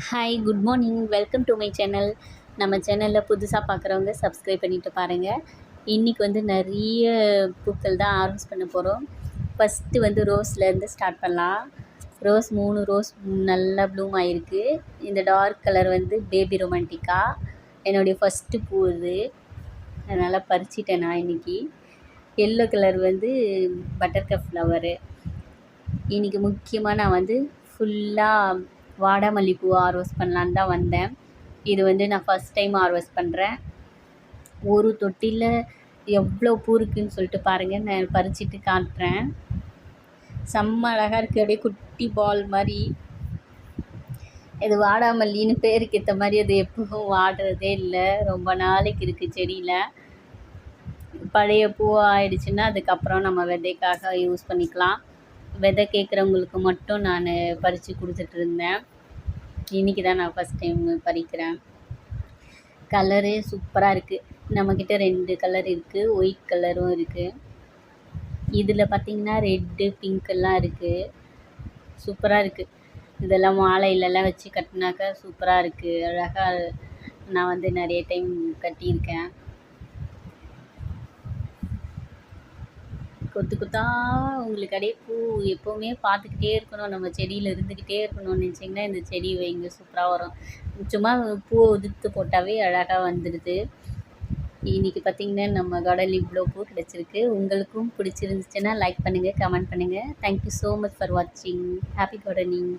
Hi good morning welcome to my channel. நம்ம சேனலில் புதுசாக பார்க்குறவங்க சப்ஸ்கிரைப் பண்ணிவிட்டு பாருங்கள். இன்றைக்கி வந்து நிறைய பூக்கள் தான் ஆர்வஸ் பண்ண போகிறோம். ஃபஸ்ட்டு வந்து ரோஸ்லேருந்து ஸ்டார்ட் பண்ணலாம். ரோஸ் 3 ரோஸ் நல்லா ப்ளூம் ஆகிருக்கு. இந்த டார்க் கலர் வந்து பேபி ரொமான்டிக்கா, என்னுடைய ஃபஸ்ட்டு பூ இது. அதனால் பறிச்சிட்டேன் நான் இன்றைக்கி. எல்லோ கலர் வந்து பட்டர்கப் ஃப்ளவரு. இன்றைக்கி முக்கியமாக நான் வந்து ஃபுல்லாக வாடாமல்லி பூ ஹார்வெஸ்ட் பண்ணலான்னு தான் வந்தேன். இது வந்து நான் ஃபஸ்ட் டைம் ஹார்வெஸ்ட் பண்ணுறேன். ஒரு தொட்டியில் எவ்வளோ பூ இருக்குதுன்னு சொல்லிட்டு பாருங்கள். நான் பறிச்சிட்டு காட்டுறேன். செம்ம அழகாக இருக்குது. அப்படியே குட்டி பால் மாதிரி. இது வாடாமல்லின்னு பேருக்கு ஏற்ற மாதிரி அது எப்பவும் வாடுறதே இல்லை. ரொம்ப நாளைக்கு இருக்குது செடியில். பழைய பூவாக ஆயிடுச்சுன்னா அதுக்கப்புறம் நம்ம விதைக்காக யூஸ் பண்ணிக்கலாம். விதை கேட்குறவங்களுக்கு மட்டும் நான் பறித்து கொடுத்துட்ருந்தேன். இன்றைக்கி தான் நான் ஃபஸ்ட் டைம் பறிக்கிறேன். கலரே சூப்பராக இருக்குது. நம்மக்கிட்ட 2 கலர் இருக்குது, ஒயிட் கலரும் இருக்குது. இதில் பார்த்திங்கன்னா ரெட்டு பிங்க்கெல்லாம் இருக்குது. சூப்பராக இருக்குது. இதெல்லாம் மாலையிலலாம் வச்சு கட்டினாக்கா சூப்பராக இருக்குது. அழகாக நான் வந்து நிறைய டைம் கட்டியிருக்கேன். கொத்து கொத்தாக உங்களுக்கு அப்படியே பூ எப்போவுமே பார்த்துக்கிட்டே இருக்கணும், நம்ம செடியில் இருந்துக்கிட்டே இருக்கணும்னு நினச்சிங்கன்னா இந்த செடி வைங்க, சூப்பராக வரும். சும்மா பூவை உதிர்த்து போட்டாவே அழகாக வந்துடுது. இன்றைக்கி பார்த்திங்கன்னா நம்ம கார்டனில் இவ்வளோ பூ கிடச்சிருக்கு. உங்களுக்கும் பிடிச்சிருந்துச்சுன்னா லைக் பண்ணுங்கள், கமெண்ட் பண்ணுங்கள். தேங்க்யூ ஸோ மச் ஃபார் வாட்சிங். Happy gardening.